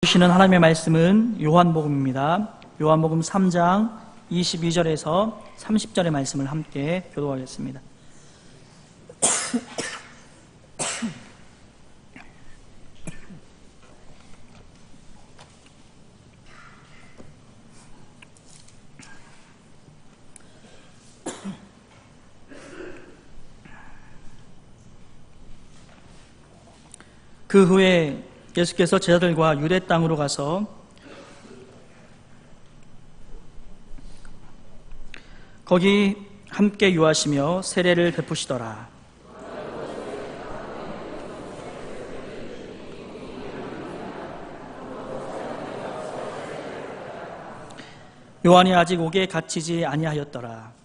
주시는 하나님의 말씀은 요한복음입니다. 요한복음 3장 22절에서 30절의 말씀을 함께 교독하겠습니다. 그 후에 예수께서 제자들과 유대 땅으로 가서 거기 함께 유하시며 세례를 베푸시더라. 요한이 아직 옥에 갇히지 아니하였더라.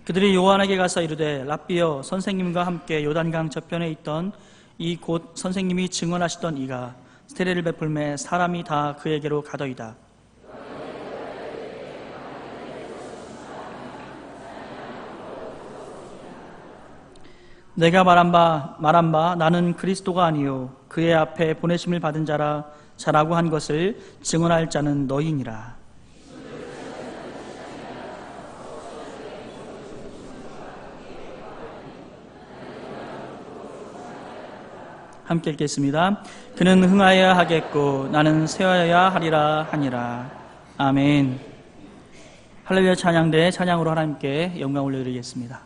그들이 요한에게 가서 이르되 랍비여, 선생님과 함께 요단강 저편에 있던 이 곧 선생님이 증언하시던 이가 세례를 베풀매 사람이 다 그에게로 가더이다. 내가 말한 바 나는 그리스도가 아니요 그의 앞에 보내심을 받은 자라고 한 것을 증언할 자는 너희니라. 함께 읽겠습니다. 그는 흥하여야 하겠고 나는 쇠하여야 하리라 하니라. 아멘. 할렐루야. 찬양대 찬양으로 하나님께 영광 올려드리겠습니다.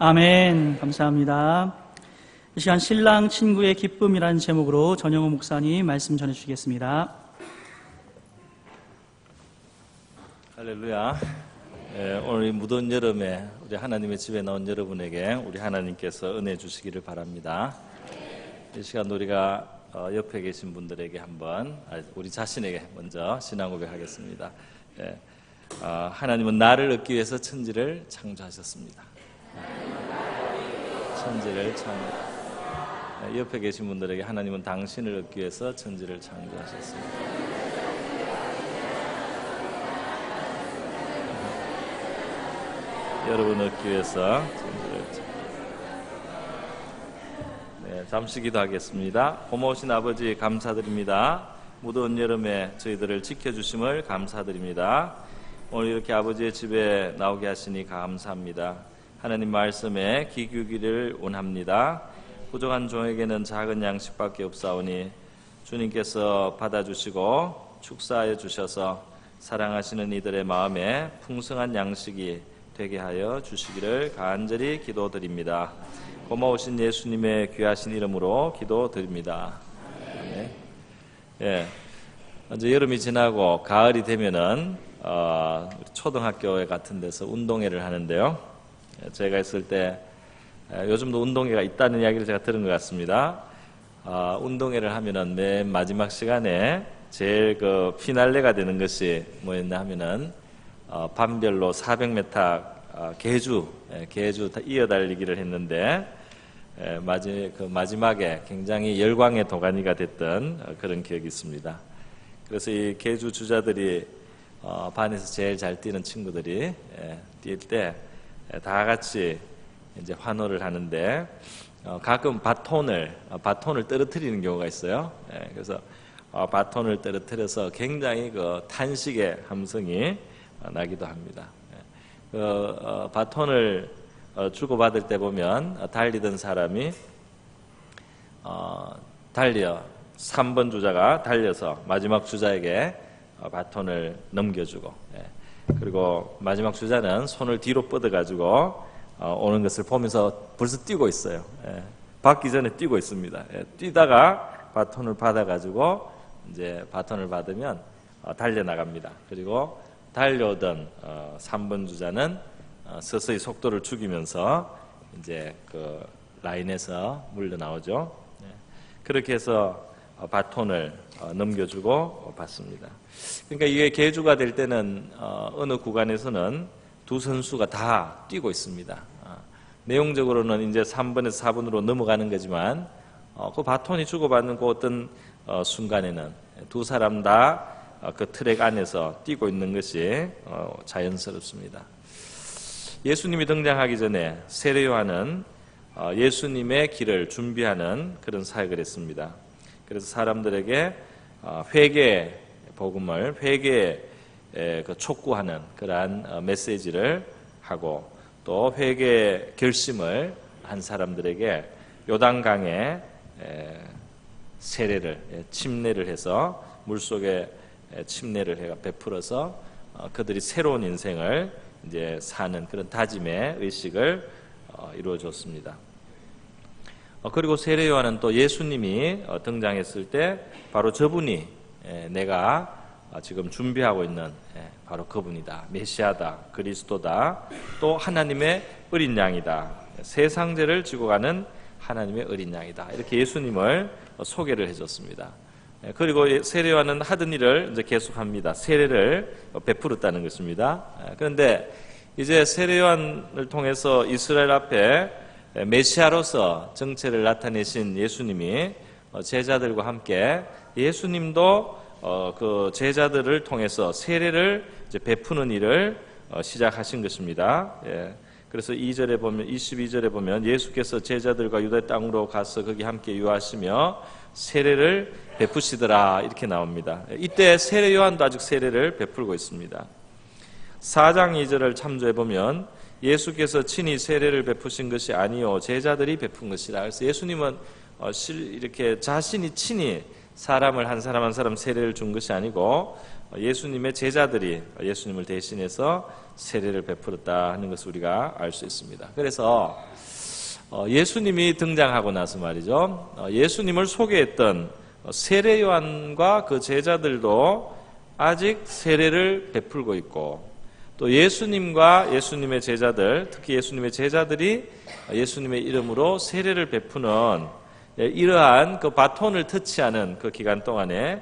아멘. 감사합니다. 이 시간 신랑 친구의 기쁨이라는 제목으로 전영호 목사님 말씀 전해주시겠습니다. 할렐루야. 오늘 이 무더운 여름에 우리 하나님의 집에 나온 여러분에게 우리 하나님께서 은혜 주시기를 바랍니다. 이 시간 우리가 옆에 계신 분들에게 한번 우리 자신에게 먼저 신앙 고백하겠습니다. 하나님은 나를 얻기 위해서 천지를 창조하셨습니다. 천지를 옆에 계신 분들에게 하나님은 당신을 얻기 위해서 천지를 창조하셨습니다. 여러분 얻기 위해서 잠시 기도하겠습니다. 고마우신 아버지 감사드립니다. 무더운 여름에 저희들을 지켜주심을 감사드립니다. 오늘 이렇게 아버지의 집에 나오게 하시니 감사합니다. 하나님 말씀에 귀 기울기를 원합니다. 부족한 종에게는 작은 양식밖에 없사오니 주님께서 받아주시고 축사하여 주셔서 사랑하시는 이들의 마음에 풍성한 양식이 되게 하여 주시기를 간절히 기도드립니다. 고마우신 예수님의 귀하신 이름으로 기도드립니다. 네. 이제 여름이 지나고 가을이 되면은 초등학교 같은 데서 운동회를 하는데요. 제가 있을 때 요즘도 운동회가 있다는 이야기를 제가 들은 것 같습니다. 운동회를 하면은 맨 마지막 시간에 제일 그 피날레가 되는 것이 뭐였나 하면은 반별로 400m 계주 이어달리기를 했는데 마지막에 굉장히 열광의 도가니가 됐던 그런 기억이 있습니다. 그래서 이 계주 주자들이 반에서 제일 잘 뛰는 친구들이 뛸 때 다 같이 이제 환호를 하는데 가끔 바톤을 떨어뜨리는 경우가 있어요. 그래서 바톤을 떨어뜨려서 굉장히 그 탄식의 함성이 나기도 합니다. 바톤을 주고받을 때 보면 달리던 사람이 3번 주자가 달려서 마지막 주자에게 바톤을 넘겨주고, 그리고 마지막 주자는 손을 뒤로 뻗어가지고 오는 것을 보면서 벌써 뛰고 있어요. 받기 전에 뛰고 있습니다. 뛰다가 바톤을 받아가지고 이제 바톤을 받으면 달려나갑니다. 그리고 달려오던 3번 주자는 서서히 속도를 죽이면서 이제 그 라인에서 물러나오죠. 그렇게 해서 바톤을 넘겨주고 받습니다. 그러니까 이게 계주가 될 때는 어느 구간에서는 두 선수가 다 뛰고 있습니다. 내용적으로는 이제 3번에서 4번으로 넘어가는 거지만 그 바톤이 주고받는 그 어떤 순간에는 두 사람 다 그 트랙 안에서 뛰고 있는 것이 자연스럽습니다. 예수님이 등장하기 전에 세례 요한은 예수님의 길을 준비하는 그런 사역을 했습니다. 그래서 사람들에게 회개 복음을 촉구하는 그러한 메시지를 하고 또 회개 결심을 한 사람들에게 요단강에 침례를 해서 물속에 침례를 해가 베풀어서 그들이 새로운 인생을 이제 사는 그런 다짐의 의식을 이루어줬습니다. 그리고 세례 요한은 또 예수님이 등장했을 때 바로 저분이 내가 지금 준비하고 있는 바로 그분이다. 메시아다. 그리스도다. 또 하나님의 어린 양이다. 세상 죄를 지고 가는 하나님의 어린 양이다. 이렇게 예수님을 소개를 해줬습니다. 그리고 세례 요한은 하던 일을 이제 계속합니다. 세례를 베풀었다는 것입니다. 그런데 이제 세례 요한을 통해서 이스라엘 앞에 메시아로서 정체를 나타내신 예수님이 제자들과 함께 예수님도 그 제자들을 통해서 세례를 이제 베푸는 일을 시작하신 것입니다. 그래서 22절에 보면 예수께서 제자들과 유대 땅으로 가서 거기 함께 유하시며 세례를 베푸시더라 이렇게 나옵니다. 이때 세례 요한도 아직 세례를 베풀고 있습니다. 4장 2절을 참조해 보면 예수께서 친히 세례를 베푸신 것이 아니요 제자들이 베푼 것이라. 그래서 예수님은 이렇게 자신이 친히 사람을 한 사람 한 사람 세례를 준 것이 아니고 예수님의 제자들이 예수님을 대신해서 세례를 베풀었다 하는 것을 우리가 알 수 있습니다. 그래서 예수님이 등장하고 나서 말이죠, 예수님을 소개했던 세례 요한과 그 제자들도 아직 세례를 베풀고 있고, 또 예수님과 예수님의 제자들, 특히 예수님의 제자들이 예수님의 이름으로 세례를 베푸는 이러한 그 바톤을 터치하는 그 기간 동안에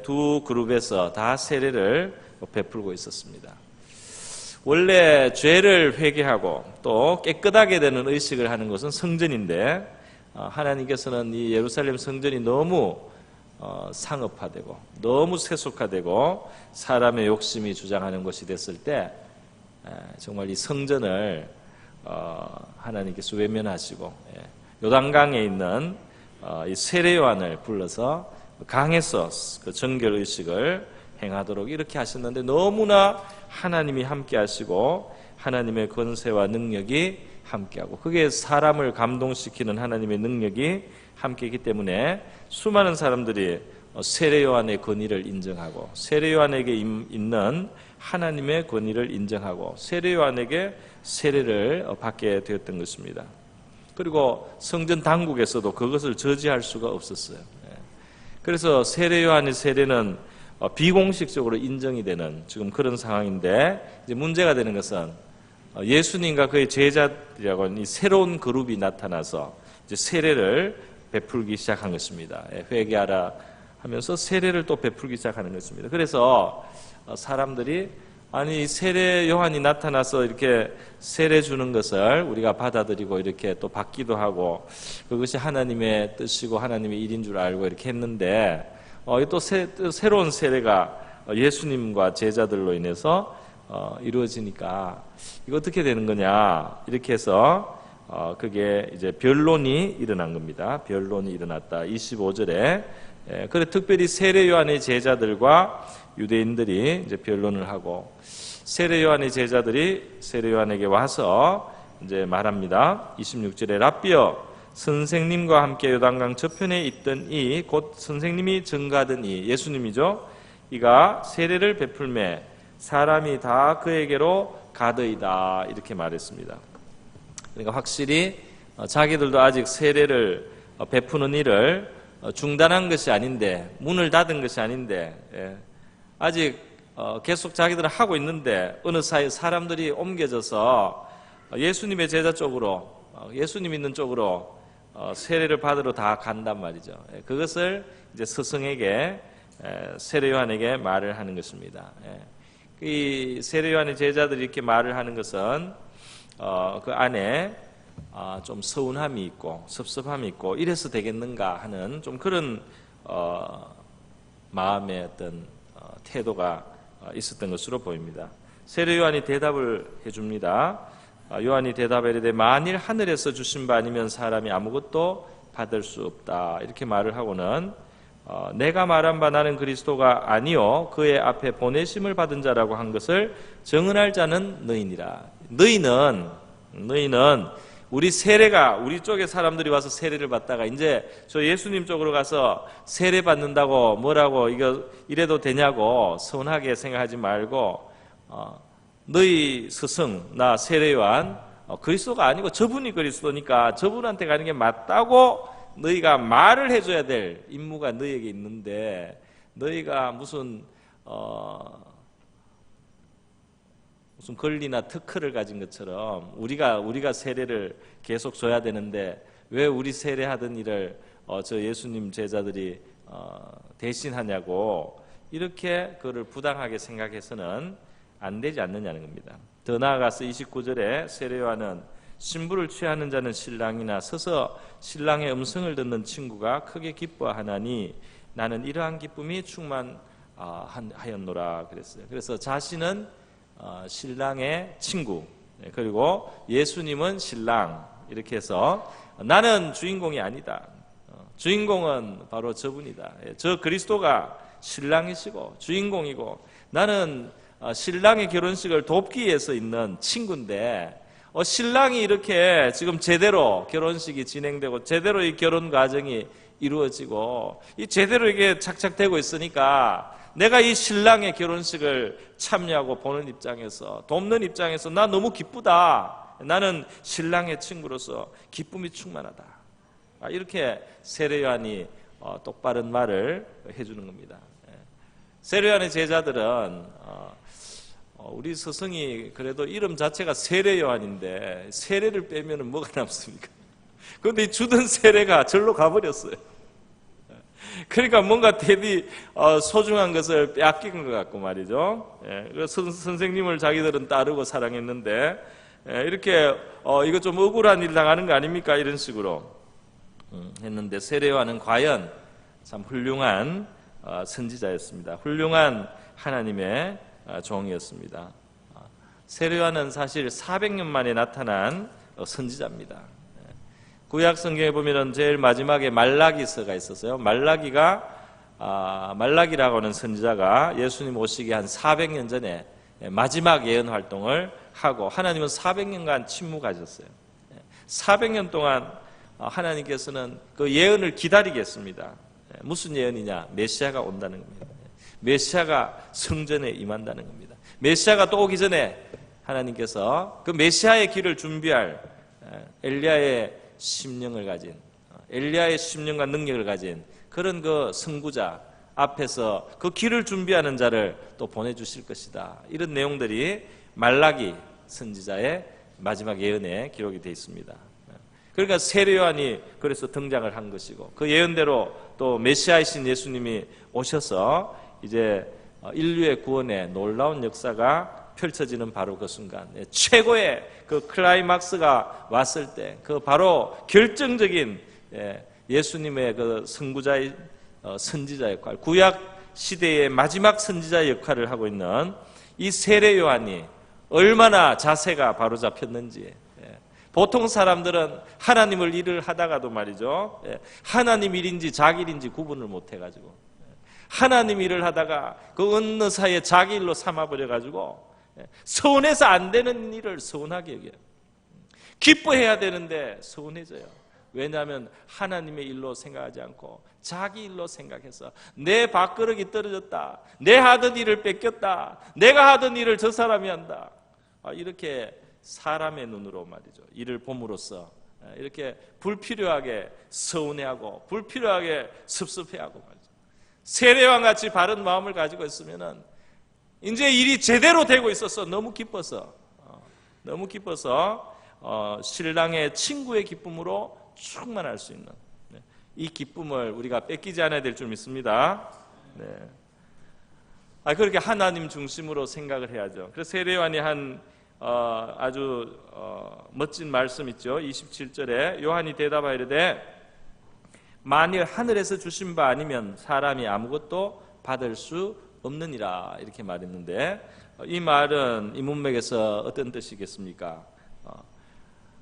두 그룹에서 다 세례를 베풀고 있었습니다. 원래 죄를 회개하고 또 깨끗하게 되는 의식을 하는 것은 성전인데, 하나님께서는 이 예루살렘 성전이 너무 상업화되고 너무 세속화되고 사람의 욕심이 주장하는 것이 됐을 때 정말 이 성전을 하나님께서 외면하시고 요단강에 있는 이 세례 요한을 불러서 강에서 그 정결 의식을 행하도록 이렇게 하셨는데, 너무나 하나님이 함께 하시고 하나님의 권세와 능력이 함께하고, 그게 사람을 감동시키는 하나님의 능력이 함께이기 때문에 수많은 사람들이 세례 요한의 권위를 인정하고, 세례 요한에게 있는 하나님의 권위를 인정하고 세례 요한에게 세례를 받게 되었던 것입니다. 그리고 성전 당국에서도 그것을 저지할 수가 없었어요. 그래서 세례 요한의 세례는 비공식적으로 인정이 되는 지금 그런 상황인데, 이제 문제가 되는 것은 예수님과 그의 제자들이라고 하는 이 새로운 그룹이 나타나서 이제 세례를 베풀기 시작한 것입니다. 회개하라 하면서 세례를 또 베풀기 시작하는 것입니다. 그래서 사람들이, 아니 세례 요한이 나타나서 이렇게 세례 주는 것을 우리가 받아들이고 이렇게 또 받기도 하고 그것이 하나님의 뜻이고 하나님의 일인 줄 알고 이렇게 했는데, 또 새로운 세례가 예수님과 제자들로 인해서 이루어지니까 이거 어떻게 되는 거냐, 이렇게 해서 그게 이제 변론이 일어난 겁니다. 변론이 일어났다. 25절에 그래 특별히 세례 요한의 제자들과 유대인들이 이제 변론을 하고, 세례 요한의 제자들이 세례 요한에게 와서 이제 말합니다. 26절에 랍비여, 선생님과 함께 요단강 저편에 있던 이, 곧 선생님이 증가하던 이, 예수님이죠. 이가 세례를 베풀매 사람이 다 그에게로 가더이다, 이렇게 말했습니다. 그러니까 확실히 자기들도 아직 세례를 베푸는 일을 중단한 것이 아닌데, 문을 닫은 것이 아닌데, 아직 계속 자기들은 하고 있는데 어느 사이 사람들이 옮겨져서 예수님의 제자 쪽으로, 예수님 있는 쪽으로 세례를 받으러 다 간단 말이죠. 그것을 이제 스승에게, 세례 요한에게 말을 하는 것입니다. 이 세례 요한의 제자들이 이렇게 말을 하는 것은 그 안에 좀 서운함이 있고 섭섭함이 있고, 이래서 되겠는가 하는 좀 그런 마음의 어떤 태도가 있었던 것으로 보입니다. 세례 요한이 대답을 해줍니다. 요한이 대답해 이르되 만일 하늘에서 주신 바 아니면 사람이 아무것도 받을 수 없다, 이렇게 말을 하고는 내가 말한 바 나는 그리스도가 아니요 그의 앞에 보내심을 받은 자라고 한 것을 증언할 자는 너희니라. 너희는 우리 세례가, 우리 쪽에 사람들이 와서 세례를 받다가 이제 저 예수님 쪽으로 가서 세례 받는다고 뭐라고 이거 이래도 되냐고 서운하게 생각하지 말고, 너희 스승 나 세례 요한 그리스도가 아니고 저분이 그리스도니까 저분한테 가는 게 맞다고 너희가 말을 해줘야 될 임무가 너희에게 있는데, 너희가 무슨 권리나 특허를 가진 것처럼 우리가 세례를 계속 줘야 되는데 왜 우리 세례하던 일을 저 예수님 제자들이 대신하냐고, 이렇게 그를 부당하게 생각해서는 안 되지 않느냐는 겁니다. 더 나아가서 29절에 세례 요한은 신부를 취하는 자는 신랑이나 서서 신랑의 음성을 듣는 친구가 크게 기뻐하나니 나는 이러한 기쁨이 충만하였노라 그랬어요. 그래서 자신은 신랑의 친구, 그리고 예수님은 신랑, 이렇게 해서 나는 주인공이 아니다. 주인공은 바로 저분이다. 저 그리스도가 신랑이시고 주인공이고, 나는 신랑의 결혼식을 돕기 위해서 있는 친구인데, 신랑이 이렇게 지금 제대로 결혼식이 진행되고 제대로 이 결혼 과정이 이루어지고 이 제대로 이게 착착되고 있으니까 내가 이 신랑의 결혼식을 참여하고 보는 입장에서, 돕는 입장에서 나 너무 기쁘다. 나는 신랑의 친구로서 기쁨이 충만하다. 이렇게 세례 요한이 똑바른 말을 해주는 겁니다. 세례 요한의 제자들은 우리 스승이 그래도 이름 자체가 세례 요한인데 세례를 빼면 뭐가 남습니까? 그런데 주던 세례가 절로 가버렸어요. 그러니까 뭔가 대비 소중한 것을 빼앗긴 것 같고 말이죠. 그래서 선생님을 자기들은 따르고 사랑했는데 이렇게 이거 좀 억울한 일 당하는 거 아닙니까? 이런 식으로 했는데 세례 요한은 과연 참 훌륭한 선지자였습니다. 훌륭한 하나님의 종이었습니다. 세례 요한은 사실 400년 만에 나타난 선지자입니다. 구약 성경에 보면은 제일 마지막에 말라기서가 있었어요. 말라기라고 하는 선지자가 예수님 오시기 한 400년 전에 마지막 예언 활동을 하고 하나님은 400년간 침묵하셨어요. 400년 동안 하나님께서는 그 예언을 기다리겠습니다. 무슨 예언이냐? 메시아가 온다는 겁니다. 메시아가 성전에 임한다는 겁니다. 메시아가 또 오기 전에 하나님께서 그 메시아의 길을 준비할 엘리야의 심령을 가진, 엘리야의 심령과 능력을 가진 그런 그 선구자 앞에서 그 길을 준비하는 자를 또 보내주실 것이다. 이런 내용들이 말라기 선지자의 마지막 예언에 기록이 되어 있습니다. 그러니까 세례 요한이 그래서 등장을 한 것이고 그 예언대로 또 메시아이신 예수님이 오셔서 이제 인류의 구원의 놀라운 역사가 펼쳐지는 바로 그 순간, 최고의 그 클라이막스가 왔을 때 그 바로 결정적인 예수님의 그 선구자의 선지자 역할, 구약 시대의 마지막 선지자 역할을 하고 있는 이 세례 요한이 얼마나 자세가 바로 잡혔는지. 보통 사람들은 하나님을 일을 하다가도 말이죠, 하나님 일인지 자기 일인지 구분을 못 해가지고 하나님 일을 하다가 그 어느 사이에 자기 일로 삼아버려가지고 서운해서 안 되는 일을 서운하게 여겨요. 기뻐해야 되는데 서운해져요. 왜냐하면 하나님의 일로 생각하지 않고 자기 일로 생각해서 내 밥그릇이 떨어졌다, 내 하던 일을 뺏겼다, 내가 하던 일을 저 사람이 한다, 이렇게 사람의 눈으로 말이죠, 일을 봄으로써 이렇게 불필요하게 서운해하고 불필요하게 섭섭해하고 말이죠. 세례와 같이 바른 마음을 가지고 있으면은 이제 일이 제대로 되고 있어서 너무 기뻐서 신랑의 친구의 기쁨으로 충만할 수 있는 이 기쁨을 우리가 뺏기지 않아야 될 줄 믿습니다. 그렇게 하나님 중심으로 생각을 해야죠. 그래서 세례 요한이 한 아주 멋진 말씀 있죠. 27절에 요한이 대답하이르되 만일 하늘에서 주신 바 아니면 사람이 아무것도 받을 수 없느니라, 이렇게 말했는데 이 말은 이 문맥에서 어떤 뜻이겠습니까?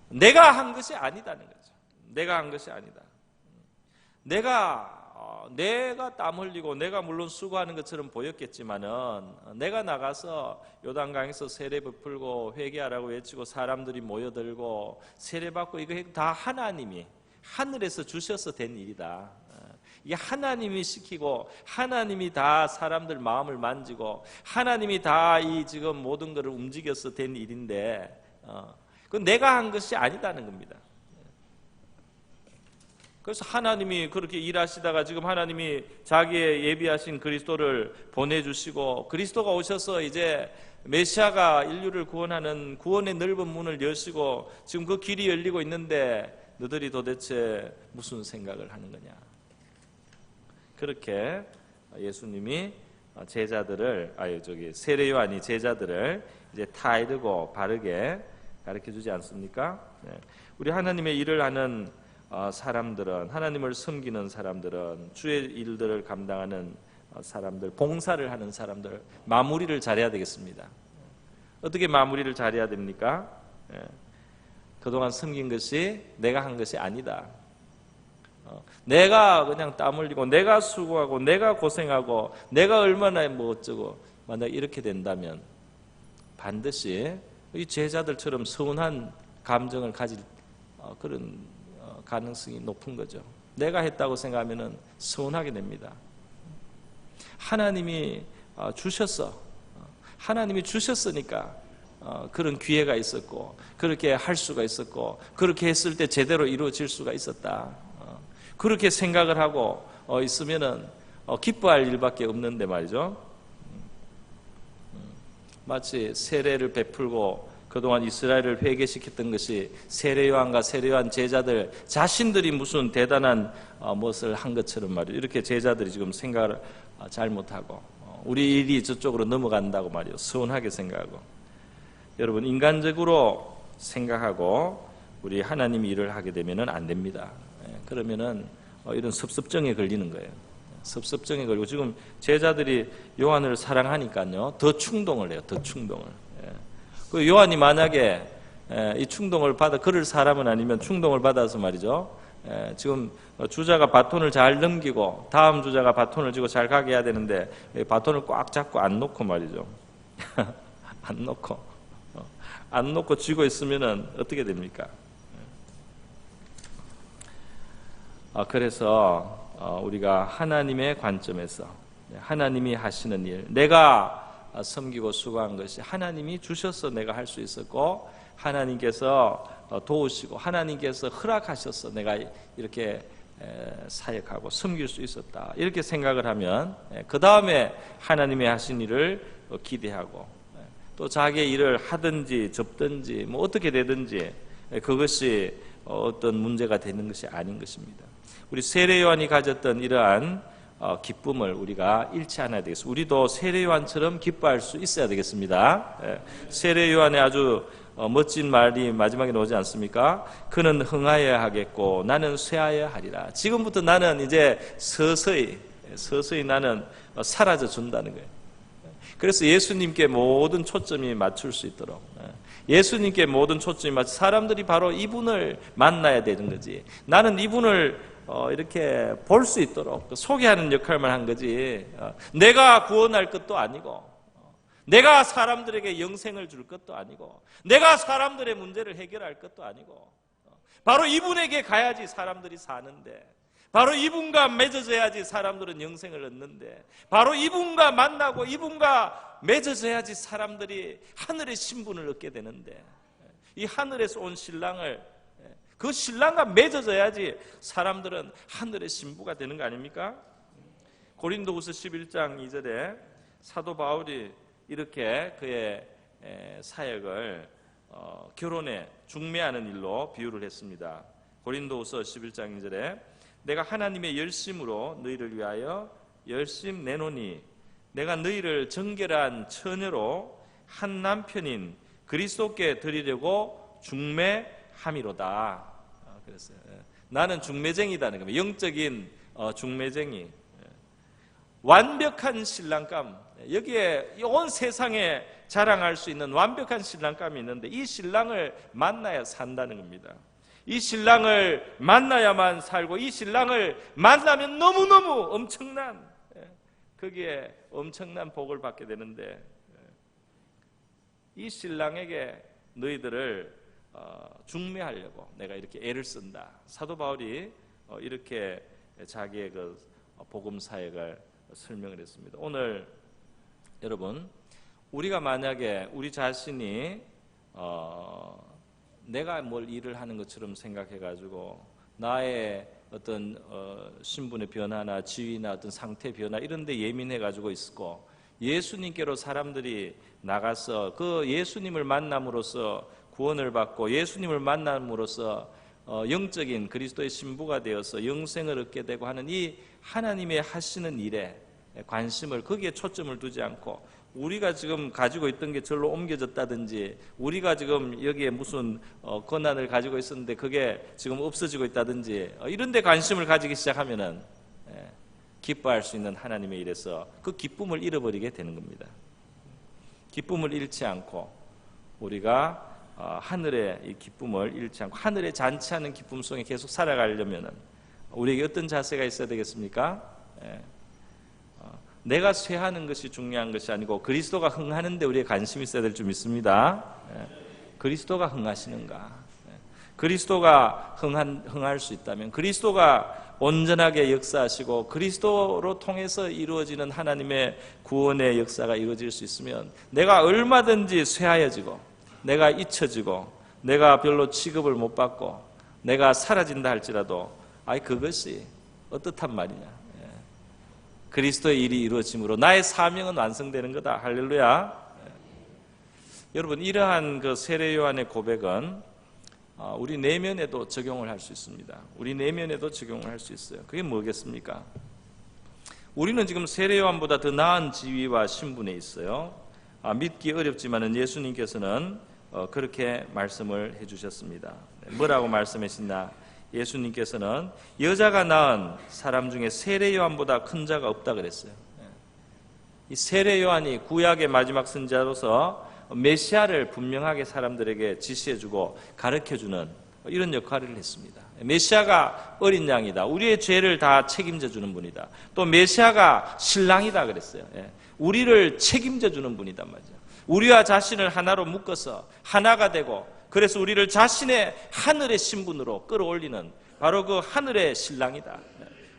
내가 한 것이 아니다는 거죠. 내가 한 것이 아니다. 내가 땀 흘리고 내가 물론 수고하는 것처럼 보였겠지만은 내가 나가서 요단강에서 세례 베풀고 회개하라고 외치고 사람들이 모여들고 세례 받고 이거 다 하나님이 하늘에서 주셔서 된 일이다. 이게 하나님이 시키고 하나님이 다 사람들 마음을 만지고 하나님이 다 이 지금 모든 것을 움직여서 된 일인데 그건 내가 한 것이 아니다는 겁니다. 그래서 하나님이 그렇게 일하시다가 지금 하나님이 자기의 예비하신 그리스도를 보내주시고 그리스도가 오셔서 이제 메시아가 인류를 구원하는 구원의 넓은 문을 여시고 지금 그 길이 열리고 있는데 너희들이 도대체 무슨 생각을 하는 거냐. 그렇게 예수님이 세례 요한이 제자들을 이제 타이르고 바르게 가르쳐주지 않습니까? 우리 하나님의 일을 하는 사람들은, 하나님을 섬기는 사람들은, 주의 일들을 감당하는 사람들, 봉사를 하는 사람들, 마무리를 잘해야 되겠습니다. 어떻게 마무리를 잘해야 됩니까? 그동안 섬긴 것이 내가 한 것이 아니다. 내가 그냥 땀 흘리고 내가 수고하고 내가 고생하고 내가 얼마나 뭐 어쩌고 만약 이렇게 된다면 반드시 이 제자들처럼 서운한 감정을 가질 그런 가능성이 높은 거죠. 내가 했다고 생각하면 서운하게 됩니다. 하나님이 주셨어. 하나님이 주셨으니까 그런 기회가 있었고 그렇게 할 수가 있었고 그렇게 했을 때 제대로 이루어질 수가 있었다. 그렇게 생각을 하고 있으면은 기뻐할 일밖에 없는데 말이죠. 마치 세례를 베풀고 그동안 이스라엘을 회개시켰던 것이 세례 요한과 세례 요한 제자들 자신들이 무슨 대단한 무엇을 한 것처럼 말이에요. 이렇게 제자들이 지금 생각을 잘못하고 우리 일이 저쪽으로 넘어간다고 말이에요. 서운하게 생각하고. 여러분, 인간적으로 생각하고 우리 하나님이 일을 하게 되면은 안 됩니다. 그러면은 이런 섭섭증에 걸리는 거예요. 섭섭증에 걸리고 지금 제자들이 요한을 사랑하니까요 더 충동을 해요. 더 충동을. 그 요한이 만약에 이 충동을 받아 그럴 사람은 아니면 충동을 받아서 말이죠. 지금 주자가 바톤을 잘 넘기고 다음 주자가 바톤을 쥐고 잘 가게 해야 되는데 바톤을 꽉 잡고 안 놓고 말이죠. 안 놓고 쥐고 있으면은 어떻게 됩니까? 그래서 우리가 하나님의 관점에서 하나님이 하시는 일, 내가 섬기고 수고한 것이 하나님이 주셔서 내가 할 수 있었고 하나님께서 도우시고 하나님께서 허락하셔서 내가 이렇게 사역하고 섬길 수 있었다. 이렇게 생각을 하면 그 다음에 하나님의 하신 일을 기대하고 또 자기의 일을 하든지 접든지 뭐 어떻게 되든지 그것이 어떤 문제가 되는 것이 아닌 것입니다. 우리 세례 요한이 가졌던 이러한 기쁨을 우리가 잃지 않아야 되겠습니다. 우리도 세례 요한처럼 기뻐할 수 있어야 되겠습니다. 세례 요한의 아주 멋진 말이 마지막에 나오지 않습니까? 그는 흥하여야 하겠고 나는 쇠하여야 하리라. 지금부터 나는 이제 서서히 나는 사라져 준다는 거예요. 그래서 예수님께 모든 초점이 맞출 수 있도록 예수님께 모든 초점이 맞춰 사람들이 바로 이분을 만나야 되는 거지. 나는 이분을 이렇게 볼 수 있도록 소개하는 역할만 한 거지. 내가 구원할 것도 아니고 내가 사람들에게 영생을 줄 것도 아니고 내가 사람들의 문제를 해결할 것도 아니고 바로 이분에게 가야지 사람들이 사는데 바로 이분과 맺어져야지 사람들은 영생을 얻는데 바로 이분과 만나고 이분과 맺어져야지 사람들이 하늘의 신분을 얻게 되는데 이 하늘에서 온 신랑을 그 신랑과 맺어져야지 사람들은 하늘의 신부가 되는 거 아닙니까? 고린도후서 11장 2절에 사도 바울이 이렇게 그의 사역을 결혼에 중매하는 일로 비유를 했습니다. 고린도후서 11장 2절에 내가 하나님의 열심으로 너희를 위하여 열심 내노니 내가 너희를 정결한 처녀로 한 남편인 그리스도께 드리려고 중매함이로다. 그랬어요. 나는 중매쟁이다는 겁니다. 영적인 중매쟁이. 완벽한 신랑감. 여기에 온 세상에 자랑할 수 있는 완벽한 신랑감이 있는데 이 신랑을 만나야 산다는 겁니다. 이 신랑을 만나야만 살고 이 신랑을 만나면 너무너무 엄청난 거기에 엄청난 복을 받게 되는데 이 신랑에게 너희들을 중매하려고 내가 이렇게 애를 쓴다. 사도 바울이 이렇게 자기의 그 복음 사역을 설명을 했습니다. 오늘 여러분 우리가 만약에 우리 자신이 내가 뭘 일을 하는 것처럼 생각해가지고 나의 어떤 신분의 변화나 지위나 어떤 상태 변화 이런 데 예민해가지고 있고 예수님께로 사람들이 나가서 그 예수님을 만남으로써 구원을 받고 예수님을 만남으로써 영적인 그리스도의 신부가 되어서 영생을 얻게 되고 하는 이 하나님의 하시는 일에 관심을 거기에 초점을 두지 않고 우리가 지금 가지고 있던 게 절로 옮겨졌다든지 우리가 지금 여기에 무슨 권한을 가지고 있었는데 그게 지금 없어지고 있다든지 이런 데 관심을 가지기 시작하면은 기뻐할 수 있는 하나님의 일에서 그 기쁨을 잃어버리게 되는 겁니다. 기쁨을 잃지 않고 우리가 하늘의 이 기쁨을 잃지 않고 하늘의 잔치하는 기쁨 속에 계속 살아가려면은 우리에게 어떤 자세가 있어야 되겠습니까? 내가 쇠하는 것이 중요한 것이 아니고 그리스도가 흥하는데 우리의 관심이 있어야 될 줄 믿습니다. 그리스도가 흥하시는가? 그리스도가 흥할 수 있다면 그리스도가 온전하게 역사하시고 그리스도로 통해서 이루어지는 하나님의 구원의 역사가 이루어질 수 있으면 내가 얼마든지 쇠하여지고 내가 잊혀지고 내가 별로 취급을 못 받고 내가 사라진다 할지라도 그것이 어떻단 말이냐. 그리스도의 일이 이루어짐으로 나의 사명은 완성되는 거다. 할렐루야. 여러분, 이러한 그 세례 요한의 고백은 우리 내면에도 적용을 할 수 있습니다. 우리 내면에도 적용을 할 수 있어요. 그게 뭐겠습니까? 우리는 지금 세례 요한보다 더 나은 지위와 신분에 있어요. 믿기 어렵지만은 예수님께서는 그렇게 말씀을 해주셨습니다. 뭐라고 말씀하셨나? 예수님께서는 여자가 낳은 사람 중에 세례 요한보다 큰 자가 없다 그랬어요. 이 세례 요한이 구약의 마지막 선지자로서 메시아를 분명하게 사람들에게 지시해주고 가르쳐주는 이런 역할을 했습니다. 메시아가 어린 양이다. 우리의 죄를 다 책임져주는 분이다. 또 메시아가 신랑이다 그랬어요. 우리를 책임져주는 분이단 말이죠. 우리와 자신을 하나로 묶어서 하나가 되고 그래서 우리를 자신의 하늘의 신분으로 끌어올리는 바로 그 하늘의 신랑이다.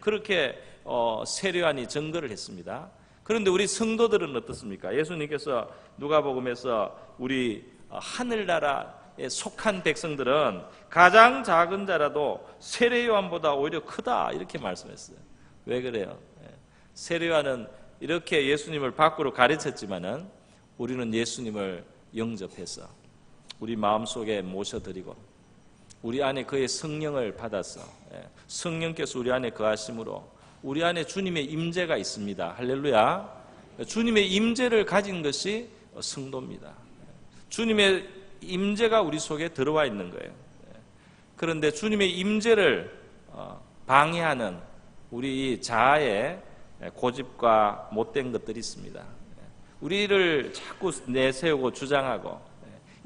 그렇게 세례 요한이 증거를 했습니다. 그런데 우리 성도들은 어떻습니까? 예수님께서 누가복음에서 우리 하늘나라에 속한 백성들은 가장 작은 자라도 세례 요한보다 오히려 크다 이렇게 말씀했어요. 왜 그래요? 세례 요한은 이렇게 예수님을 밖으로 가르쳤지만은 우리는 예수님을 영접해서 우리 마음속에 모셔드리고 우리 안에 그의 성령을 받아서 성령께서 우리 안에 거하심으로 우리 안에 주님의 임재가 있습니다. 할렐루야. 주님의 임재를 가진 것이 성도입니다. 주님의 임재가 우리 속에 들어와 있는 거예요. 그런데 주님의 임재를 방해하는 우리 자아의 고집과 못된 것들이 있습니다. 우리를 자꾸 내세우고 주장하고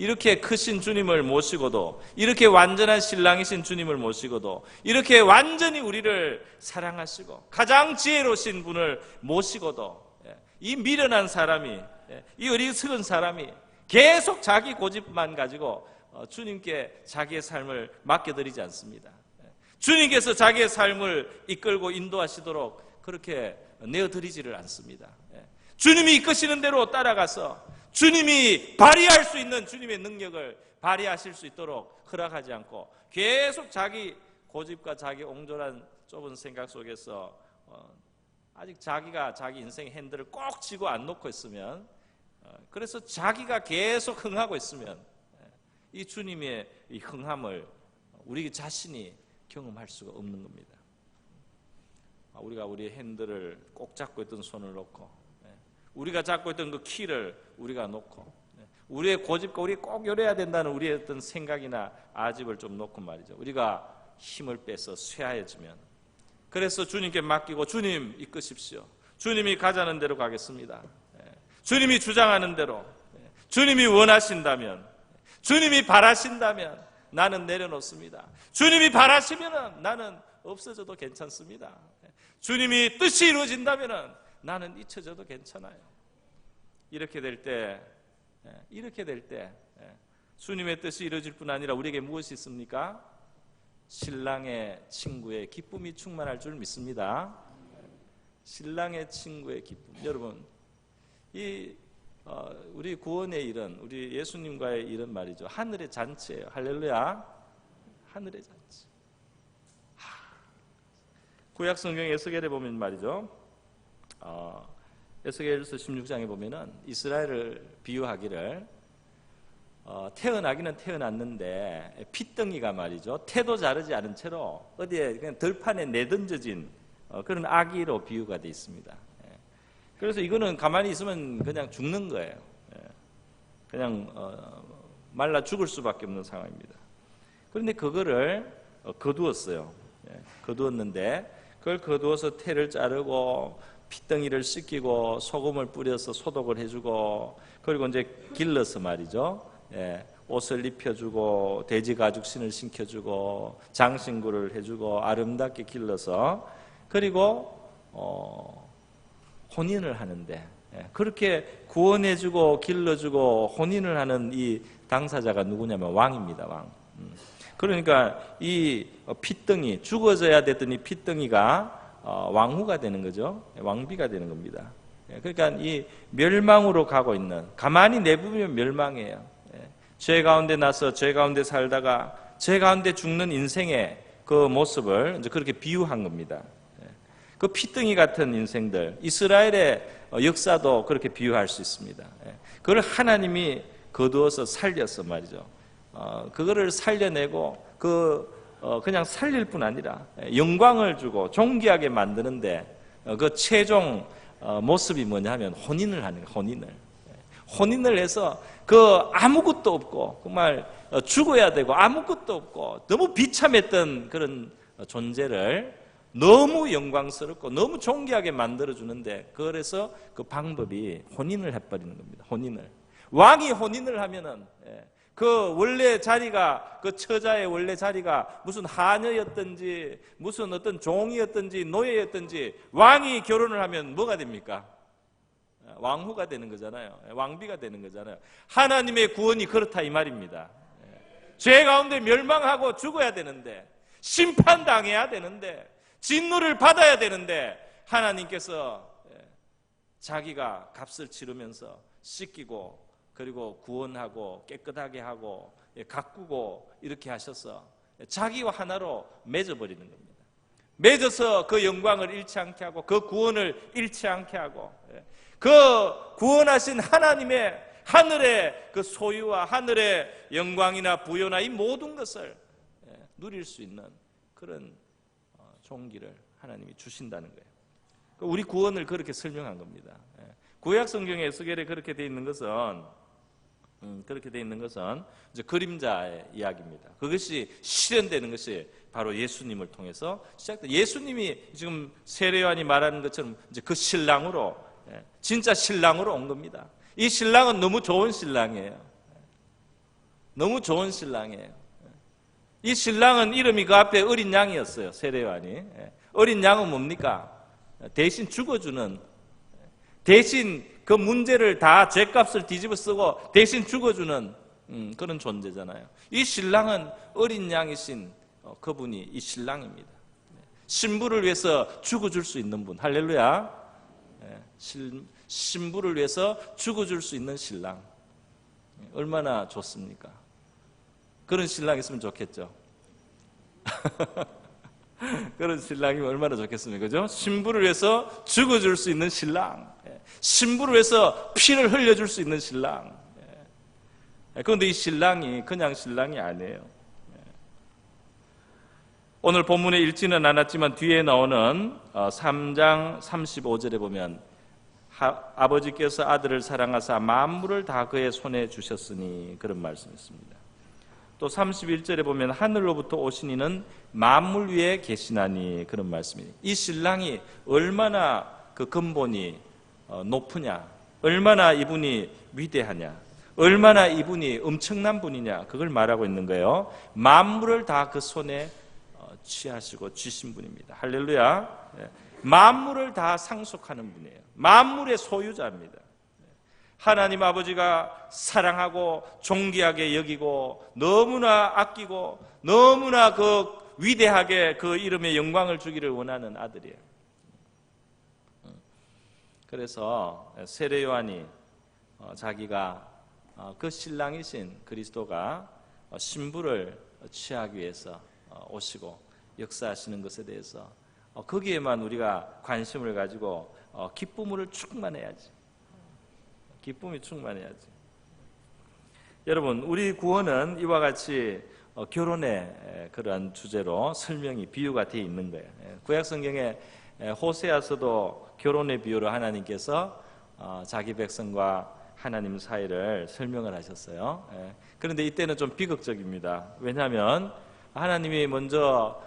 이렇게 크신 주님을 모시고도 이렇게 완전한 신랑이신 주님을 모시고도 이렇게 완전히 우리를 사랑하시고 가장 지혜로우신 분을 모시고도 이 미련한 사람이 이 어리석은 사람이 계속 자기 고집만 가지고 주님께 자기의 삶을 맡겨드리지 않습니다. 주님께서 자기의 삶을 이끌고 인도하시도록 그렇게 내어드리지를 않습니다. 주님이 이끄시는 대로 따라가서 주님이 발휘할 수 있는 주님의 능력을 발휘하실 수 있도록 허락하지 않고 계속 자기 고집과 자기 옹졸한 좁은 생각 속에서 아직 자기가 자기 인생의 핸들을 꼭 쥐고 안 놓고 있으면 그래서 자기가 계속 흥하고 있으면 이 주님의 이 흥함을 우리 자신이 경험할 수가 없는 겁니다. 우리가 우리의 핸들을 꼭 잡고 있던 손을 놓고 우리가 잡고 있던 그 키를 우리가 놓고 우리의 고집과 우리 꼭 열어야 된다는 우리의 어떤 생각이나 아집을 좀 놓고 말이죠. 우리가 힘을 빼서 쇠하여지면 그래서 주님께 맡기고 주님 이끄십시오. 주님이 가자는 대로 가겠습니다. 주님이 주장하는 대로 주님이 원하신다면 주님이 바라신다면 나는 내려놓습니다. 주님이 바라시면 나는 없어져도 괜찮습니다. 주님이 뜻이 이루어진다면 나는 잊혀져도 괜찮아요. 이렇게 될 때 주님의 뜻이 이루어질 뿐 아니라 우리에게 무엇이 있습니까? 신랑의 친구의 기쁨이 충만할 줄 믿습니다. 신랑의 친구의 기쁨. 여러분, 우리 구원의 일은 우리 예수님과의 일은 말이죠. 하늘의 잔치예요. 할렐루야. 하늘의 잔치. 구약 성경 에스겔에 보면 말이죠. 에스겔서 16장에 보면은 이스라엘을 비유하기를 태어나기는 태어났는데 핏덩이가 말이죠. 태도 자르지 않은 채로 어디에 그냥 들판에 내던져진 그런 아기로 비유가 되어 있습니다. 그래서 이거는 가만히 있으면 그냥 죽는 거예요. 그냥 말라 죽을 수밖에 없는 상황입니다. 그런데 그거를 거두었어요. 거두었는데 그걸 거두어서 태를 자르고 핏덩이를 씻기고 소금을 뿌려서 소독을 해주고 그리고 이제 길러서 말이죠. 옷을 입혀주고 돼지 가죽신을 신겨주고 장신구를 해주고 아름답게 길러서 그리고 혼인을 하는데 그렇게 구원해주고 길러주고 혼인을 하는 이 당사자가 누구냐면 왕입니다. 왕. 그러니까 이 핏덩이, 죽어져야 됐던 이 핏덩이가 왕후가 되는 거죠. 왕비가 되는 겁니다. 그러니까 이 멸망으로 가고 있는, 가만히 내부면 멸망이에요. 죄 가운데 나서 죄 가운데 살다가 죄 가운데 죽는 인생의 그 모습을 이제 그렇게 비유한 겁니다. 그 핏덩이 같은 인생들, 이스라엘의 역사도 그렇게 비유할 수 있습니다. 그걸 하나님이 거두어서 살려서 말이죠. 그거를 살려내고 그냥 살릴 뿐 아니라 영광을 주고 존귀하게 만드는데 그 최종 모습이 뭐냐 하면 혼인을 하는 거예요. 혼인을 해서 그 아무것도 없고 정말 죽어야 되고 아무것도 없고 너무 비참했던 그런 존재를 너무 영광스럽고 너무 존귀하게 만들어주는데, 그래서 그 방법이 혼인을 해버리는 겁니다. 혼인을. 왕이 혼인을 하면은 그 원래 자리가, 그 처자의 원래 자리가 무슨 하녀였든지 무슨 어떤 종이었든지 노예였든지, 왕이 결혼을 하면 뭐가 됩니까? 왕후가 되는 거잖아요. 왕비가 되는 거잖아요. 하나님의 구원이 그렇다 이 말입니다. 죄 가운데 멸망하고 죽어야 되는데, 심판당해야 되는데, 진노를 받아야 되는데, 하나님께서 자기가 값을 치르면서 씻기고 그리고 구원하고 깨끗하게 하고 가꾸고 이렇게 하셔서 자기와 하나로 맺어버리는 겁니다. 맺어서 그 영광을 잃지 않게 하고 그 구원을 잃지 않게 하고, 그 구원하신 하나님의 하늘의 그 소유와 하늘의 영광이나 부요나 이 모든 것을 누릴 수 있는 그런 종기를 하나님이 주신다는 거예요. 우리 구원을 그렇게 설명한 겁니다. 구약 성경에 에스겔에 그렇게 돼 있는 것은 이제 그림자의 이야기입니다. 그것이 실현되는 것이 바로 예수님을 통해서 시작돼. 예수님이 지금 세례요한이 말하는 것처럼 이제 그 신랑으로, 진짜 신랑으로 온 겁니다. 이 신랑은 너무 좋은 신랑이에요. 너무 좋은 신랑이에요. 이 신랑은 이름이 그 앞에 어린 양이었어요. 세례요한이. 어린 양은 뭡니까? 대신 죽어주는, 대신 그 문제를 다 죄값을 뒤집어 쓰고 대신 죽어주는 그런 존재잖아요. 이 신랑은 어린 양이신 그분이 이 신랑입니다. 신부를 위해서 죽어줄 수 있는 분. 할렐루야. 신부를 위해서 죽어줄 수 있는 신랑. 얼마나 좋습니까? 그런 신랑 있으면 좋겠죠. 그런 신랑이면 얼마나 좋겠습니까? 그죠? 신부를 위해서 죽어줄 수 있는 신랑, 신부를 위해서 피를 흘려줄 수 있는 신랑. 그런데 이 신랑이 그냥 신랑이 아니에요. 오늘 본문에 읽지는 않았지만 뒤에 나오는 3장 35절에 보면 아버지께서 아들을 사랑하사 만물을 다 그의 손에 주셨으니, 그런 말씀이 있습니다. 또 31절에 보면 하늘로부터 오신 이는 만물 위에 계시나니, 그런 말씀이에요. 이 신랑이 얼마나 그 근본이 높으냐, 얼마나 이분이 위대하냐, 얼마나 이분이 엄청난 분이냐, 그걸 말하고 있는 거예요. 만물을 다 그 손에 취하시고 쥐신 분입니다. 할렐루야. 만물을 다 상속하는 분이에요. 만물의 소유자입니다. 하나님 아버지가 사랑하고 존귀하게 여기고 너무나 아끼고 너무나 그 위대하게 그 이름의 영광을 주기를 원하는 아들이에요. 그래서 세례 요한이 자기가 그 신랑이신 그리스도가 신부를 취하기 위해서 오시고 역사하시는 것에 대해서 거기에만 우리가 관심을 가지고 기쁨을 충만해야지. 기쁨이 충만해야지. 여러분, 우리 구원은 이와 같이 결혼의 그러한 주제로 설명이, 비유가 되어 있는 거예요. 구약 성경에 호세아서도 결혼의 비유로 하나님께서 자기 백성과 하나님 사이를 설명을 하셨어요. 그런데 이때는 좀 비극적입니다. 왜냐하면 하나님이 먼저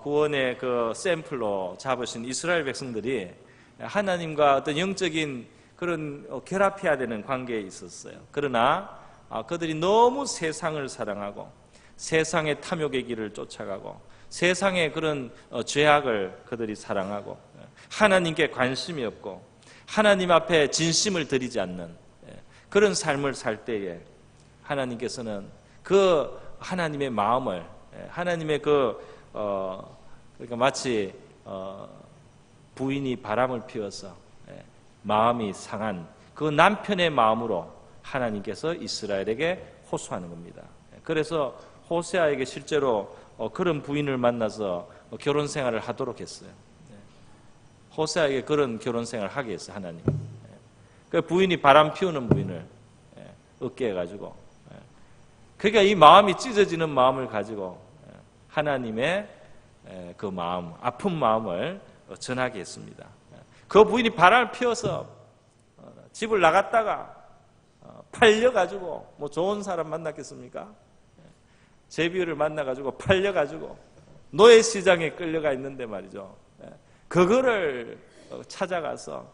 구원의 그 샘플로 잡으신 이스라엘 백성들이 하나님과 어떤 영적인 그런 결합해야 되는 관계에 있었어요. 그러나 그들이 너무 세상을 사랑하고 세상의 탐욕의 길을 쫓아가고 세상의 그런 죄악을 그들이 사랑하고 하나님께 관심이 없고 하나님 앞에 진심을 드리지 않는 그런 삶을 살 때에 하나님께서는 그 하나님의 마음을 하나님의 그러니까 마치 부인이 바람을 피워서 마음이 상한 그 남편의 마음으로 하나님께서 이스라엘에게 호소하는 겁니다. 그래서 호세아에게 실제로 그런 부인을 만나서 결혼 생활을 하도록 했어요. 호세아에게 그런 결혼 생활을 하게 했어요, 하나님. 그 부인이 바람 피우는 부인을 얻게 해가지고, 그러니까 이 마음이 찢어지는 마음을 가지고 하나님의 그 마음, 아픈 마음을 전하게 했습니다. 그 부인이 바람을 피워서 집을 나갔다가 팔려가지고 뭐 좋은 사람 만났겠습니까? 제비를 만나가지고 팔려가지고 노예 시장에 끌려가 있는데 말이죠. 그거를 찾아가서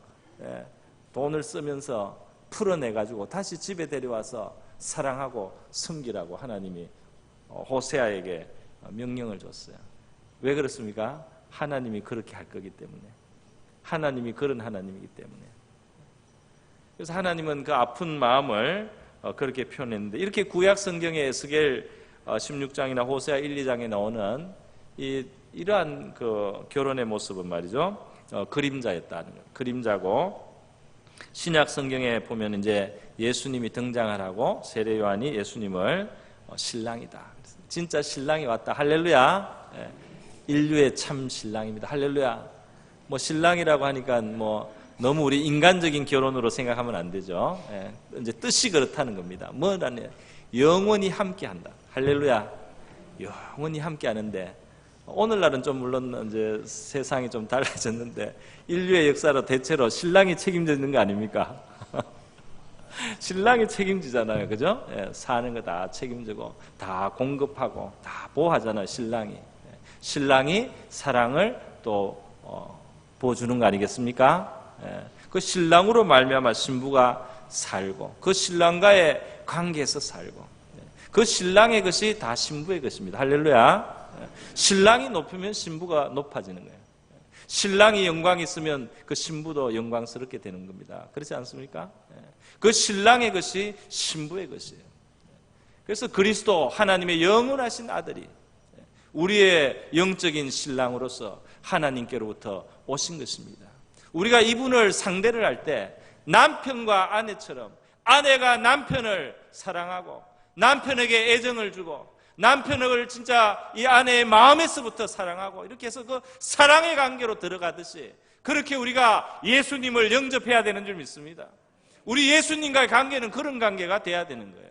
돈을 쓰면서 풀어내가지고 다시 집에 데려와서 사랑하고 섬기라고 하나님이 호세아에게 명령을 줬어요. 왜 그렇습니까? 하나님이 그렇게 할 거기 때문에. 하나님이 그런 하나님이기 때문에. 그래서 하나님은 그 아픈 마음을 그렇게 표현했는데, 이렇게 구약 성경의 에스겔 16장이나 호세아 1, 2장에 나오는 이러한 그 결혼의 모습은 말이죠, 그림자였다는 거예요. 그림자고, 신약 성경에 보면 이제 예수님이 등장을 하고 세례 요한이 예수님을 신랑이다, 진짜 신랑이 왔다, 할렐루야, 인류의 참 신랑입니다, 할렐루야. 뭐 신랑이라고 하니까 뭐 너무 우리 인간적인 결혼으로 생각하면 안 되죠. 이제 뜻이 그렇다는 겁니다. 뭐라냐, 영원히 함께한다, 할렐루야. 영원히 함께하는데, 오늘날은 좀 물론 이제 세상이 좀 달라졌는데 인류의 역사로 대체로 신랑이 책임지는 거 아닙니까? 신랑이 책임지잖아요, 그죠? 사는 거 다 책임지고 다 공급하고 다 보호하잖아요, 신랑이. 신랑이 사랑을 또 보여주는 거 아니겠습니까? 그 신랑으로 말미암아 신부가 살고, 그 신랑과의 관계에서 살고, 그 신랑의 것이 다 신부의 것입니다, 할렐루야. 신랑이 높으면 신부가 높아지는 거예요. 신랑이 영광이 있으면 그 신부도 영광스럽게 되는 겁니다. 그렇지 않습니까? 그 신랑의 것이 신부의 것이에요. 그래서 그리스도, 하나님의 영원하신 아들이 우리의 영적인 신랑으로서 하나님께로부터 오신 것입니다. 우리가 이분을 상대를 할 때 남편과 아내처럼, 아내가 남편을 사랑하고 남편에게 애정을 주고 남편을 진짜 이 아내의 마음에서부터 사랑하고, 이렇게 해서 그 사랑의 관계로 들어가듯이 그렇게 우리가 예수님을 영접해야 되는 줄 믿습니다. 우리 예수님과의 관계는 그런 관계가 돼야 되는 거예요.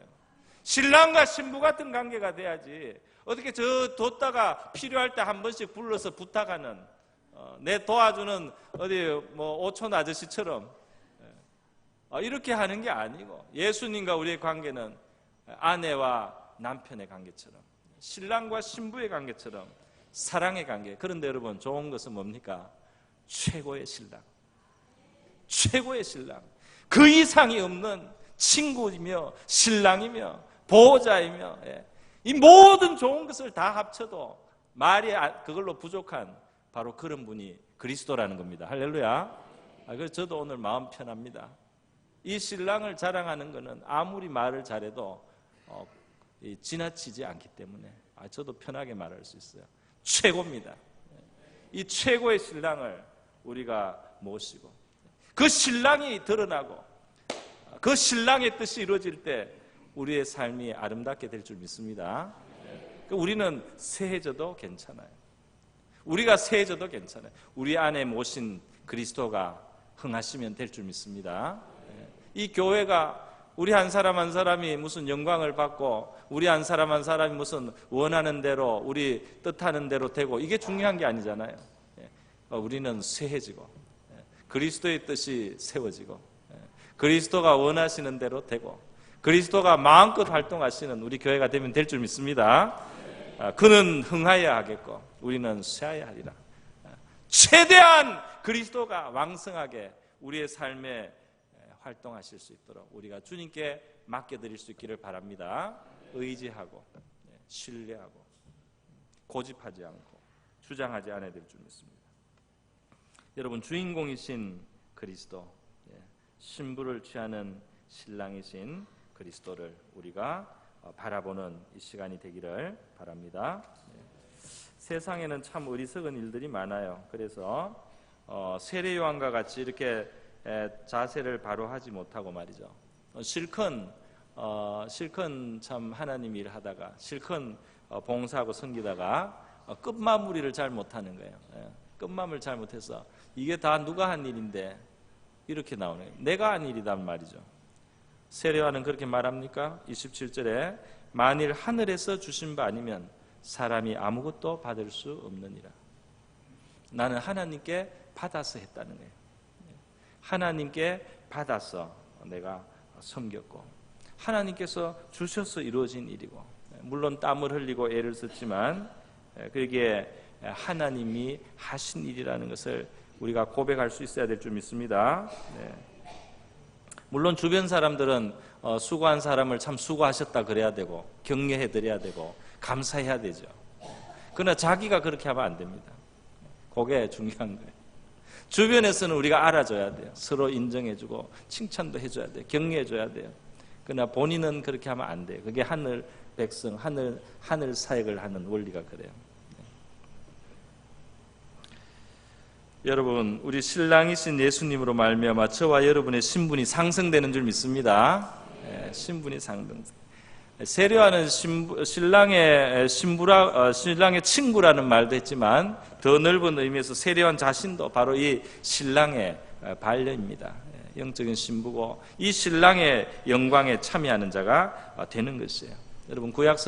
신랑과 신부 같은 관계가 돼야지, 어떻게 저 뒀다가 필요할 때 한 번씩 불러서 부탁하는 내 도와주는 어디 뭐 오촌 아저씨처럼 이렇게 하는 게 아니고, 예수님과 우리의 관계는 아내와 남편의 관계처럼, 신랑과 신부의 관계처럼 사랑의 관계. 그런데 여러분, 좋은 것은 뭡니까? 최고의 신랑, 최고의 신랑, 그 이상이 없는 친구이며 신랑이며 보호자이며, 이 모든 좋은 것을 다 합쳐도 말이 그걸로 부족한 바로 그런 분이 그리스도라는 겁니다, 할렐루야. 그래서 저도 오늘 마음 편합니다. 이 신랑을 자랑하는 것은 아무리 말을 잘해도 지나치지 않기 때문에 저도 편하게 말할 수 있어요. 최고입니다. 이 최고의 신랑을 우리가 모시고 그 신랑이 드러나고 그 신랑의 뜻이 이루어질 때 우리의 삶이 아름답게 될 줄 믿습니다. 우리는 세해져도 괜찮아요. 우리가 세해져도 괜찮아요. 우리 안에 모신 그리스도가 흥하시면 될 줄 믿습니다. 이 교회가 우리 한 사람 한 사람이 무슨 영광을 받고 우리 한 사람 한 사람이 무슨 원하는 대로 우리 뜻하는 대로 되고, 이게 중요한 게 아니잖아요. 우리는 쇠해지고 그리스도의 뜻이 세워지고 그리스도가 원하시는 대로 되고 그리스도가 마음껏 활동하시는 우리 교회가 되면 될 줄 믿습니다. 그는 흥하여야 하겠고 우리는 쇠하여야 하리라. 최대한 그리스도가 왕성하게 우리의 삶에 활동하실 수 있도록 우리가 주님께 맡겨드릴 수 있기를 바랍니다. 의지하고 신뢰하고 고집하지 않고 주장하지 않아야 될 줄 믿습니다. 여러분, 주인공이신 그리스도, 신부를 취하는 신랑이신 그리스도를 우리가 바라보는 이 시간이 되기를 바랍니다. 세상에는 참 어리석은 일들이 많아요. 그래서 세례 요한과 같이 이렇게 자세를 바로 하지 못하고 말이죠. 실컷 참 하나님 일하다가 실컷 봉사하고 섬기다가 끝마무리를 잘 못하는 거예요. 끝마무리를 잘 못해서 이게 다 누가 한 일인데 이렇게 나오는 거예요. 내가 한 일이란 말이죠. 세례 요한은 그렇게 말합니까? 27절에 만일 하늘에서 주신 바 아니면 사람이 아무것도 받을 수 없느니라. 나는 하나님께 받아서 했다는 거예요. 하나님께 받아서 내가 섬겼고 하나님께서 주셔서 이루어진 일이고 물론 땀을 흘리고 애를 썼지만 그게 하나님이 하신 일이라는 것을 우리가 고백할 수 있어야 될 줄 믿습니다. 물론 주변 사람들은 수고한 사람을 참 수고하셨다 그래야 되고 격려해 드려야 되고 감사해야 되죠. 그러나 자기가 그렇게 하면 안 됩니다. 그게 중요한 거예요. 주변에서는 우리가 알아줘야 돼요. 서로 인정해주고 칭찬도 해줘야 돼요. 격려해줘야 돼요. 그러나 본인은 그렇게 하면 안 돼요. 그게 하늘 백성, 하늘 사역을 하는 원리가 그래요. 여러분, 우리 신랑이신 예수님으로 말미암아 저와 여러분의 신분이 상승되는 줄 믿습니다. 신분이 상승. 세례 요한은 신랑의 친구라는 말도 했지만 더 넓은 의미에서 세례 요한 자신도 바로 이 신랑의 반려입니다. 영적인 신부고 이 신랑의 영광에 참여하는 자가 되는 것이에요. 여러분, 구약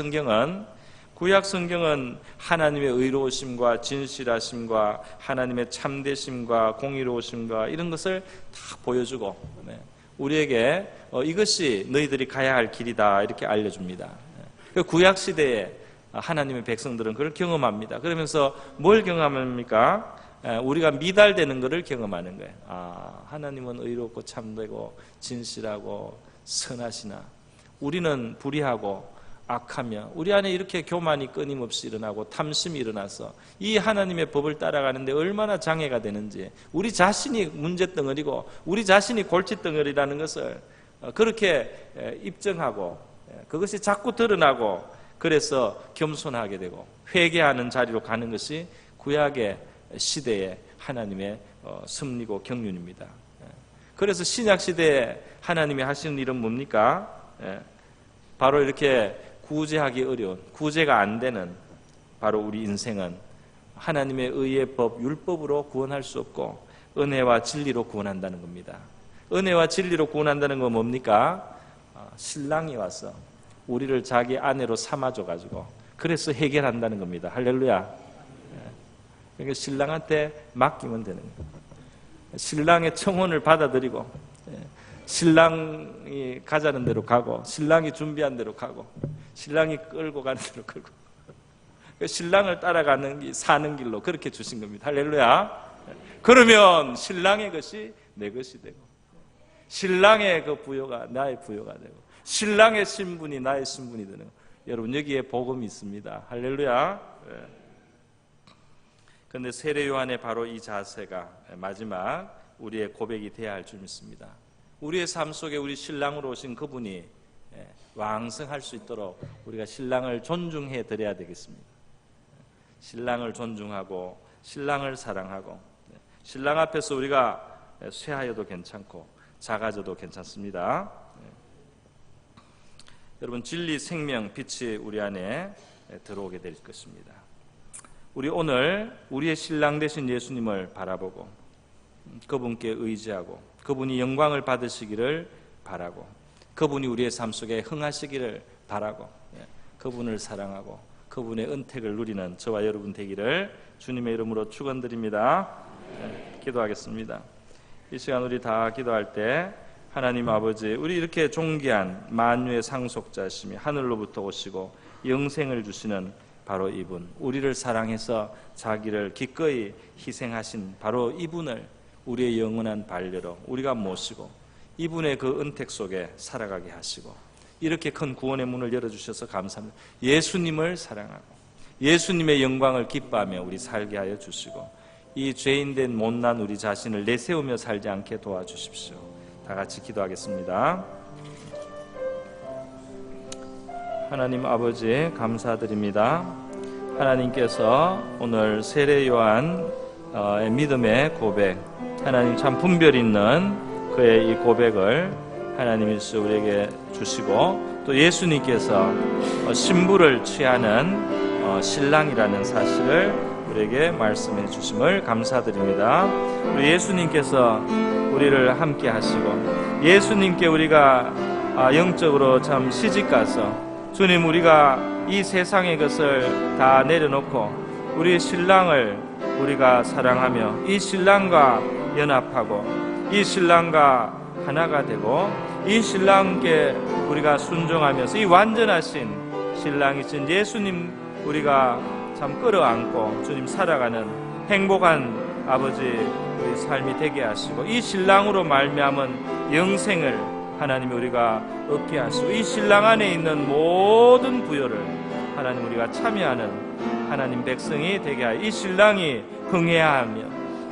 성경은 하나님의 의로우심과 진실하심과 하나님의 참되심과 공의로우심과 이런 것을 다 보여주고 우리에게 이것이 너희들이 가야 할 길이다 이렇게 알려줍니다. 구약 시대에 하나님의 백성들은 그걸 경험합니다. 그러면서 뭘 경험합니까? 우리가 미달되는 것을 경험하는 거예요. 하나님은 의롭고 참되고 진실하고 선하시나 우리는 불의하고 악하며 우리 안에 이렇게 교만이 끊임없이 일어나고 탐심이 일어나서 이 하나님의 법을 따라가는데 얼마나 장애가 되는지 우리 자신이 문제덩어리고 우리 자신이 골칫덩어리라는 것을 그렇게 입증하고 그것이 자꾸 드러나고 그래서 겸손하게 되고 회개하는 자리로 가는 것이 구약의 시대의 하나님의 섭리고 경륜입니다. 그래서 신약 시대에 하나님이 하시는 일은 뭡니까? 바로 이렇게 구제하기 어려운, 구제가 안 되는 바로 우리 인생은 하나님의 의의 법, 율법으로 구원할 수 없고 은혜와 진리로 구원한다는 겁니다. 은혜와 진리로 구원한다는 건 뭡니까? 신랑이 와서 우리를 자기 아내로 삼아줘가지고 그래서 해결한다는 겁니다. 할렐루야. 그러니까 신랑한테 맡기면 되는 거예요. 신랑의 청혼을 받아들이고 신랑이 가자는 대로 가고 신랑이 준비한 대로 가고 신랑이 끌고 가는 대로 끌고 신랑을 따라가는 사는 길로 그렇게 주신 겁니다. 할렐루야. 그러면 신랑의 것이 내 것이 되고 신랑의 그 부요가 나의 부요가 되고 신랑의 신분이 나의 신분이 되는 거예요. 여러분 여기에 복음이 있습니다. 할렐루야. 그런데 세례 요한의 바로 이 자세가 마지막 우리의 고백이 되어야 할 줄 믿습니다. 우리의 삶 속에 우리 신랑으로 오신 그분이 왕성할 수 있도록 우리가 신랑을 존중해 드려야 되겠습니다. 신랑을 존중하고 신랑을 사랑하고 신랑 앞에서 우리가 쇠하여도 괜찮고 작아져도 괜찮습니다. 여러분 진리, 생명, 빛이 우리 안에 들어오게 될 것입니다. 우리 오늘 우리의 신랑 되신 예수님을 바라보고 그분께 의지하고 그분이 영광을 받으시기를 바라고 그분이 우리의 삶 속에 흥하시기를 바라고 그분을 사랑하고 그분의 은택을 누리는 저와 여러분 되기를 주님의 이름으로 축원드립니다. 기도하겠습니다. 이 시간 우리 다 기도할 때 하나님 아버지, 우리 이렇게 존귀한 만유의 상속자시며 하늘로부터 오시고 영생을 주시는 바로 이분, 우리를 사랑해서 자기를 기꺼이 희생하신 바로 이분을 우리의 영원한 반려로 우리가 모시고 이분의 그 은택 속에 살아가게 하시고 이렇게 큰 구원의 문을 열어주셔서 감사합니다. 예수님을 사랑하고 예수님의 영광을 기뻐하며 우리 살게 하여 주시고 이 죄인된 못난 우리 자신을 내세우며 살지 않게 도와주십시오. 다 같이 기도하겠습니다. 하나님 아버지 감사드립니다. 하나님께서 오늘 세례 요한의 믿음의 고백, 하나님 참 분별 있는 그의 이 고백을 하나님께서 우리에게 주시고, 또 예수님께서 신부를 취하는 신랑이라는 사실을 우리에게 말씀해 주심을 감사드립니다. 우리 예수님께서 우리를 함께 하시고, 예수님께 우리가 영적으로 참 시집가서, 주님, 우리가 이 세상의 것을 다 내려놓고 우리 신랑을 우리가 사랑하며 이 신랑과 연합하고 이 신랑과 하나가 되고 이 신랑께 우리가 순종하면서 이 완전하신 신랑이신 예수님 우리가 참 끌어안고 주님 살아가는 행복한 아버지 우리 삶이 되게 하시고, 이 신랑으로 말미암은 영생을 하나님 우리가 얻게 하시고, 이 신랑 안에 있는 모든 부요를 하나님 우리가 참여하는 하나님 백성이 되게 하여, 이 신랑이 흥해야 하며,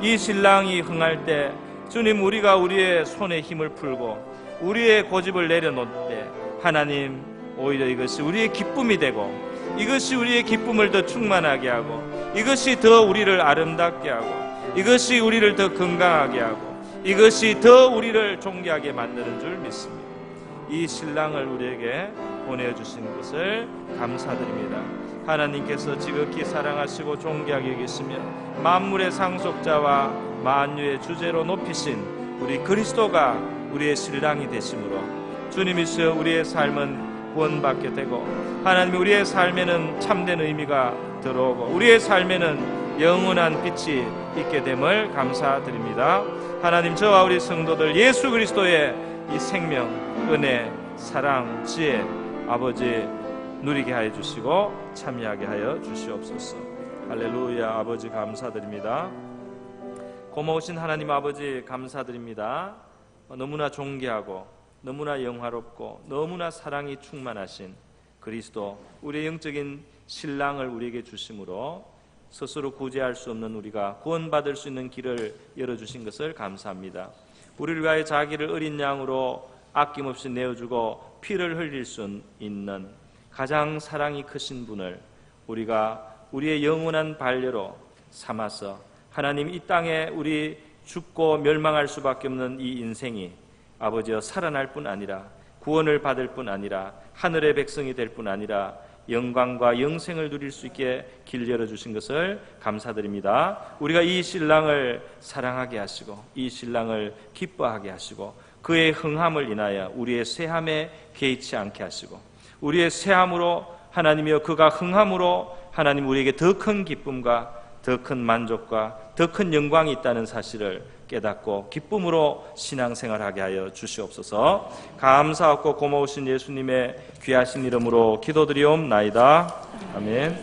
이 신랑이 흥할 때 주님 우리가 우리의 손에 힘을 풀고 우리의 고집을 내려놓을 때 하나님 오히려 이것이 우리의 기쁨이 되고, 이것이 우리의 기쁨을 더 충만하게 하고, 이것이 더 우리를 아름답게 하고, 이것이 우리를 더 건강하게 하고, 이것이 더 우리를 존귀하게 만드는 줄 믿습니다. 이 신랑을 우리에게 보내주신 것을 감사드립니다. 하나님께서 지극히 사랑하시고 존귀하게 여기시며 만물의 상속자와 만유의 주제로 높이신 우리 그리스도가 우리의 신랑이 되심으로 주님이시여 우리의 삶은 구원받게 되고, 하나님 우리의 삶에는 참된 의미가 들어오고 우리의 삶에는 영원한 빛이 있게 됨을 감사드립니다. 하나님, 저와 우리 성도들 예수 그리스도의 이 생명, 은혜, 사랑, 지혜 아버지 누리게 하여 주시고 참여하게 하여 주시옵소서. 할렐루야. 아버지 감사드립니다. 고마우신 하나님 아버지 감사드립니다. 너무나 존귀하고 너무나 영화롭고 너무나 사랑이 충만하신 그리스도, 우리의 영적인 신랑을 우리에게 주심으로 스스로 구제할 수 없는 우리가 구원받을 수 있는 길을 열어주신 것을 감사합니다. 우리를 위하여 자기를 어린 양으로 아낌없이 내어주고 피를 흘릴 수 있는 가장 사랑이 크신 분을 우리가 우리의 영원한 반려로 삼아서 하나님 이 땅에 우리 죽고 멸망할 수밖에 없는 이 인생이 아버지여 살아날 뿐 아니라 구원을 받을 뿐 아니라 하늘의 백성이 될 뿐 아니라 영광과 영생을 누릴 수 있게 길 열어주신 것을 감사드립니다. 우리가 이 신랑을 사랑하게 하시고 이 신랑을 기뻐하게 하시고 그의 흥함을 인하여 우리의 쇠함에 개의치 않게 하시고, 우리의 쇠함으로 하나님이여 그가 흥함으로 하나님 우리에게 더 큰 기쁨과 더 큰 만족과 더 큰 영광이 있다는 사실을 깨닫고 기쁨으로 신앙생활하게 하여 주시옵소서. 감사하고 고마우신 예수님의 귀하신 이름으로 기도드리옵나이다. 아멘.